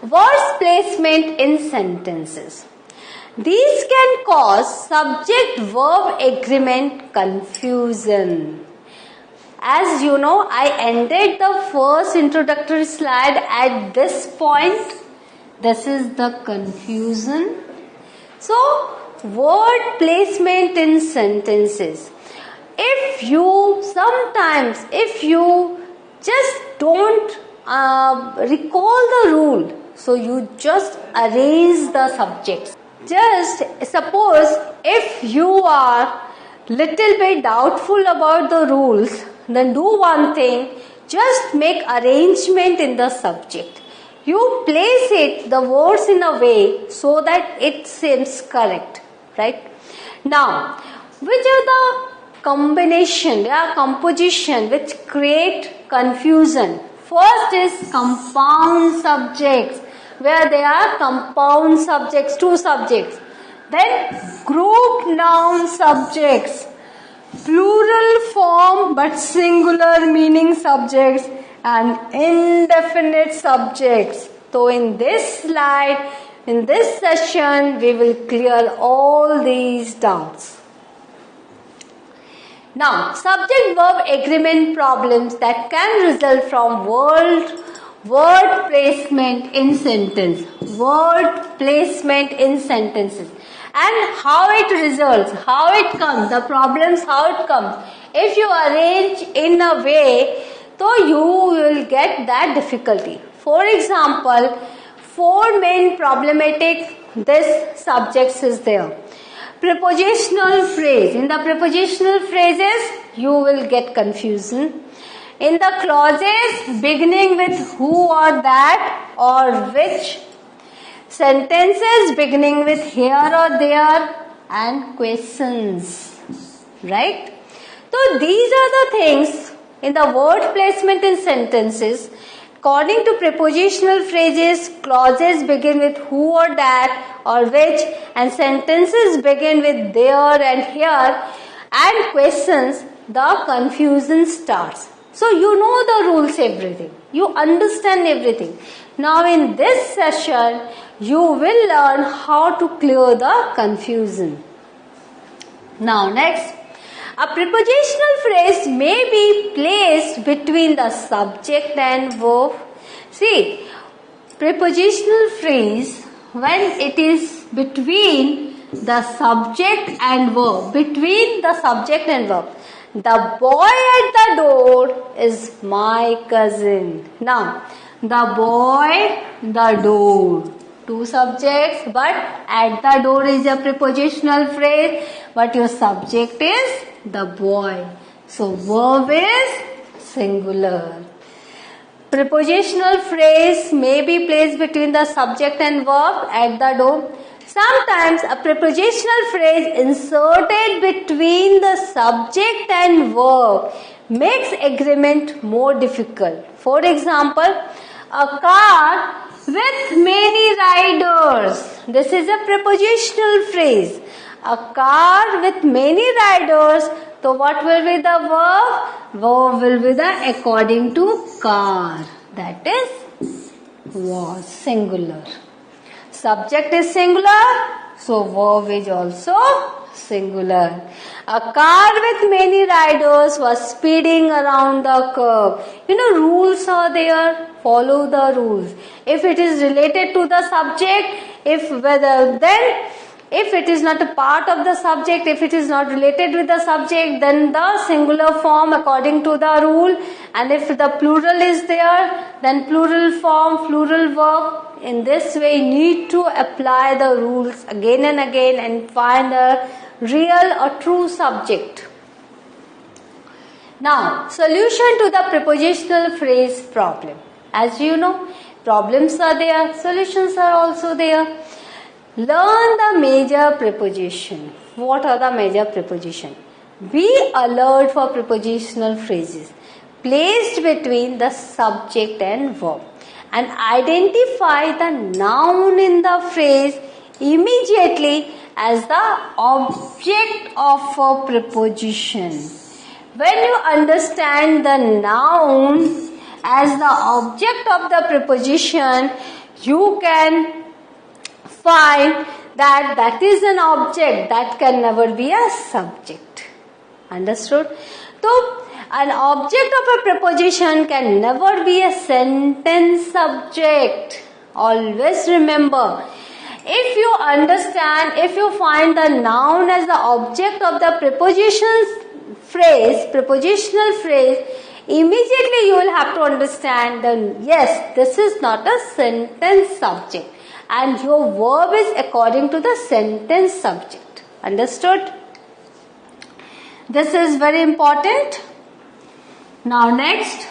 Words placement in sentences. These can cause subject-verb agreement confusion. As you know, I ended the first introductory slide at this point. This is the confusion. So, word placement in sentences. If you just don't recall the rule, so you just arrange the subjects. Just suppose if you are little bit doubtful about the rules, then do one thing, just make arrangement in the subject. You place the words in a way so that it seems correct, right? Now, which are the composition which create confusion? First is compound subjects, where there are compound subjects, two subjects. Then group noun subjects, plural form but singular meaning subjects, and indefinite subjects. So in this slide, in this session, we will clear all these doubts. Now, subject-verb agreement problems that can result from word placement in sentence. Word placement in sentences. And how it results, how it comes, the problems, how it comes. If you arrange in a way, so you will get that difficulty. For example, 4 main problematic this subjects is there. Prepositional phrase. In the prepositional phrases, you will get confusion. In the clauses beginning with who or that or which. Sentences beginning with here or there, and questions. Right? So these are the things in the word placement in sentences. According to prepositional phrases, clauses begin with who or that or which, and sentences begin with there and here, and questions, the confusion starts. So you know the rules, everything. You understand everything. Now in this session, you will learn how to clear the confusion. Now next, a prepositional phrase may be placed between the subject and verb. See, prepositional phrase, when it is between the subject and verb, the boy at the door is my cousin. Now, the boy, the door. Two subjects, but at the door is a prepositional phrase, but your subject is the boy. So, verb is singular. Prepositional phrase may be placed between the subject and verb at the door. Sometimes a prepositional phrase inserted between the subject and verb makes agreement more difficult. For example, a car with many riders. This is a prepositional phrase. A car with many riders. So what will be the verb? Verb will be the according to car. That is was singular. Subject is singular. So verb is also singular. A car with many riders was speeding around the curve. You know, rules are there. Follow the rules. If it is related to the subject, if it is not a part of the subject, if it is not related with the subject, then the singular form according to the rule. And if the plural is there, then plural form, plural verb. In this way, you need to apply the rules again and again and find a real or true subject. Now, solution to the prepositional phrase problem. As you know, problems are there, solutions are also there. Learn the major preposition. What are the major preposition? Be alert for prepositional phrases placed between the subject and verb, and identify the noun in the phrase immediately as the object of a preposition. When you understand the noun as the object of the preposition, you can find that that is an object, that can never be a subject. Understood? So, an object of a preposition can never be a sentence subject. Always remember, if you understand, if you find the noun as the object of the prepositional phrase, immediately you will have to understand that yes, this is not a sentence subject and your verb is according to the sentence subject. Understood? This is very important. Now next,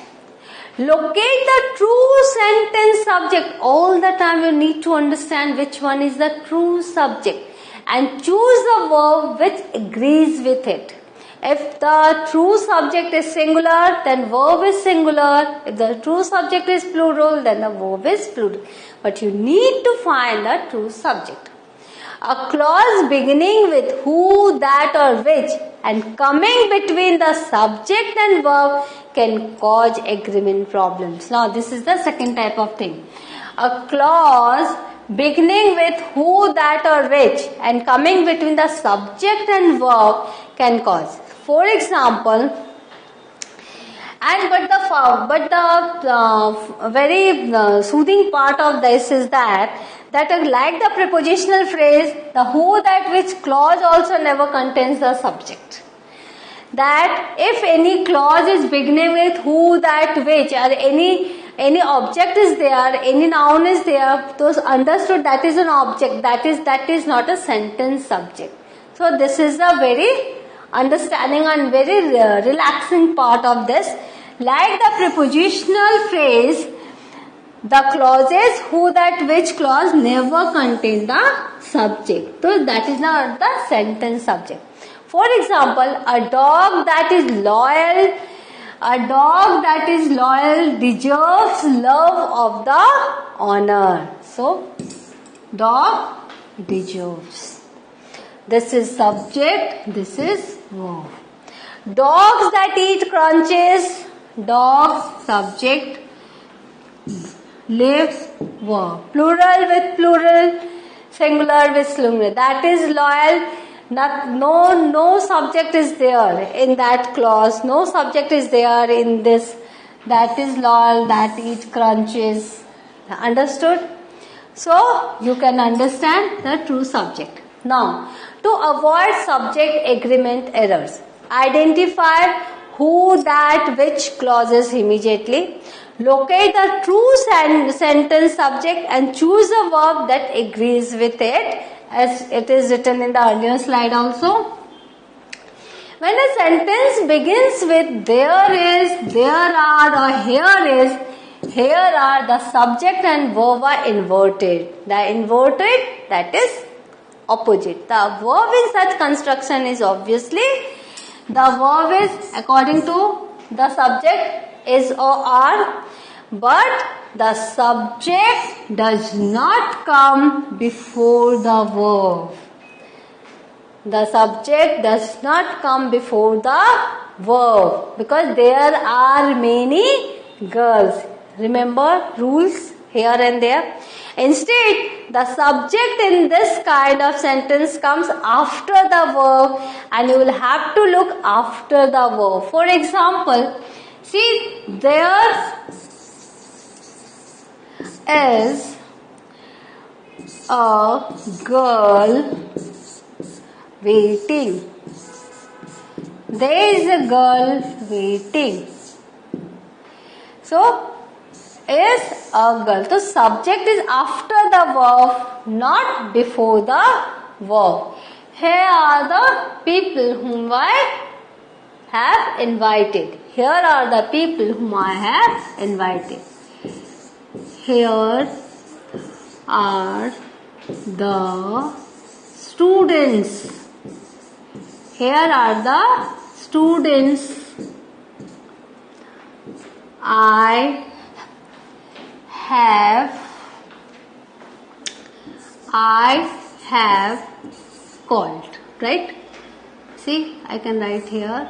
locate the true sentence subject. All the time you need to understand which one is the true subject and choose the verb which agrees with it. If the true subject is singular, then verb is singular. If the true subject is plural, then the verb is plural. But you need to find the true subject. A clause beginning with who, that or which and coming between the subject and verb can cause agreement problems. Now this is the second type of thing. A clause beginning with who, that or which and coming between the subject and verb can cause. For example, but the very soothing part of this is that like the prepositional phrase, the who, that, which clause also never contains the subject. That if any clause is beginning with who, that, which, or any object is there, any noun is there, those understood that is an object, that is not a sentence subject. So this is a very understanding and very relaxing part of this. Like the prepositional phrase, the clauses who, that, which clause never contain the subject. So that is not the sentence subject. For example, a dog that is loyal deserves love of the honor. So, dog deserves. This is subject, this is verb. Dogs that eat crunches, dog, subject, lives, verb. Plural with plural, singular with singular. That is loyal. No subject is there in that clause. No subject is there in this. That is loyal, that eats crunches. Understood? So, you can understand the true subject. Now, to avoid subject agreement errors, identify who, that, which clauses immediately. Locate the true sentence subject and choose a verb that agrees with it, as it is written in the earlier slide also. When a sentence begins with there is, there are or here are, the subject and verb are inverted. The inverted, that is opposite. The verb in such construction is obviously, the verb is according to the subject is or are, but the subject does not come before the verb. The subject does not come before the verb because there are many girls. Remember rules here and there. Instead, the subject in this kind of sentence comes after the verb and you will have to look after the verb. For example, see, there is a girl waiting. There is a girl waiting. So, is a girl. So, subject is after the verb, not before the verb. Here are the people whom I have invited. Here are the people whom I have invited. Here are the students. Here are the students I have called. Right? See, I can write here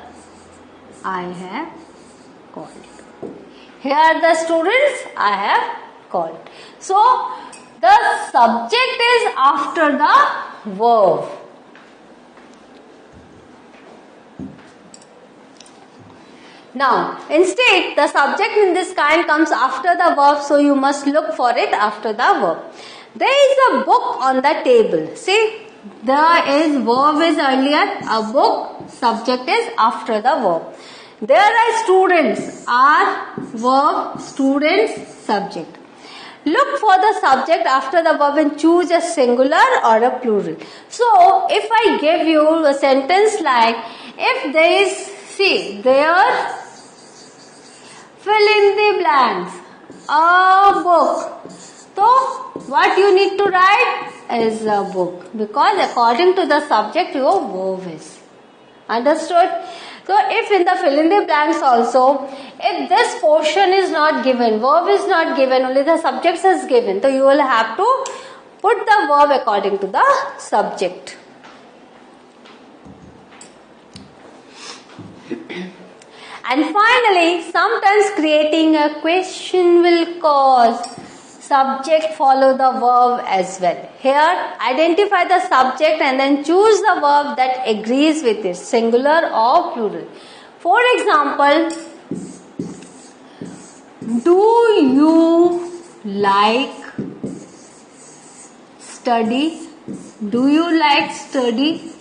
I have called. Here are the students I have called. So the subject is after the verb. Now, instead, the subject in this kind comes after the verb, so you must look for it after the verb. There is a book on the table. See, there is verb is earlier, a book, subject is after the verb. There are students, are verb, students, subject. Look for the subject after the verb and choose a singular or a plural. So, if I give you a sentence like, if there is, see, there, fill in the blanks, a book. So, what you need to write is a book, because according to the subject your verb is. Understood? So, if in the fill in the blanks also, if this portion is not given, verb is not given, only the subject is given, so you will have to put the verb according to the subject. And finally, sometimes creating a question will cause subject follow the verb as well. Here, identify the subject and then choose the verb that agrees with it, singular or plural. For example, do you like study? Do you like study?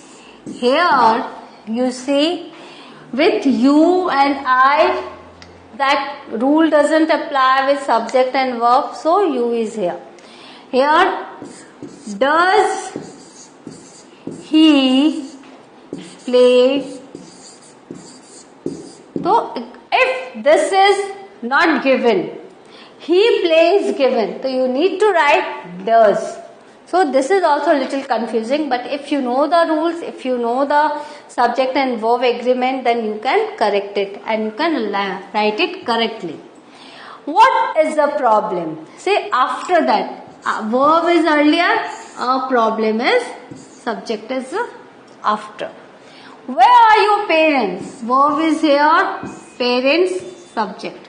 Here, you see, with you and I, that rule doesn't apply with subject and verb, so you is here. Here, does he play? So, if this is not given, he plays given, so you need to write does. So this is also a little confusing, but if you know the rules, if you know the subject and verb agreement, then you can correct it and you can write it correctly. What is the problem? Say after that, verb is earlier, problem is, subject is after. Where are your parents? Verb is here, parents, subject.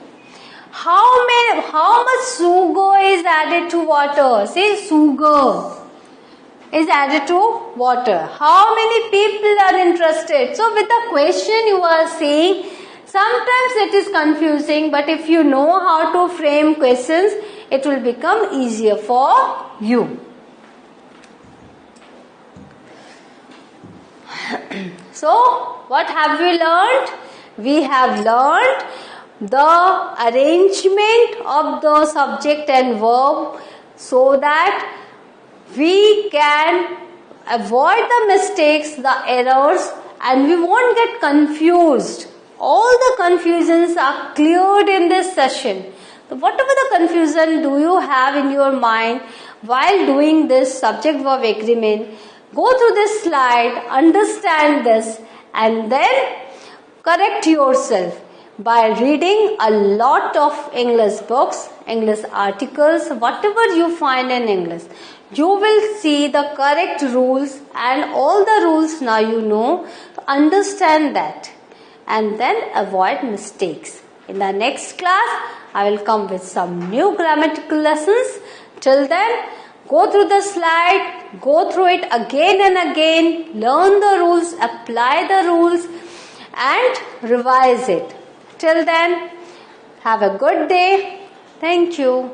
How much sugar is added to water? Say sugar is added to water. How many people are interested? So with the question you are saying, sometimes it is confusing, but if you know how to frame questions, it will become easier for you. So what have we learned? We have learned the arrangement of the subject and verb so that we can avoid the mistakes, the errors, and we won't get confused. All the confusions are cleared in this session. So whatever the confusion do you have in your mind while doing this subject-verb agreement, go through this slide, understand this, and then correct yourself by reading a lot of English books, English articles, whatever you find in English. You will see the correct rules, and all the rules now you know. Understand that and then avoid mistakes. In the next class, I will come with some new grammatical lessons. Till then, go through the slide, go through it again and again, learn the rules, apply the rules, and revise it. Till then, have a good day. Thank you.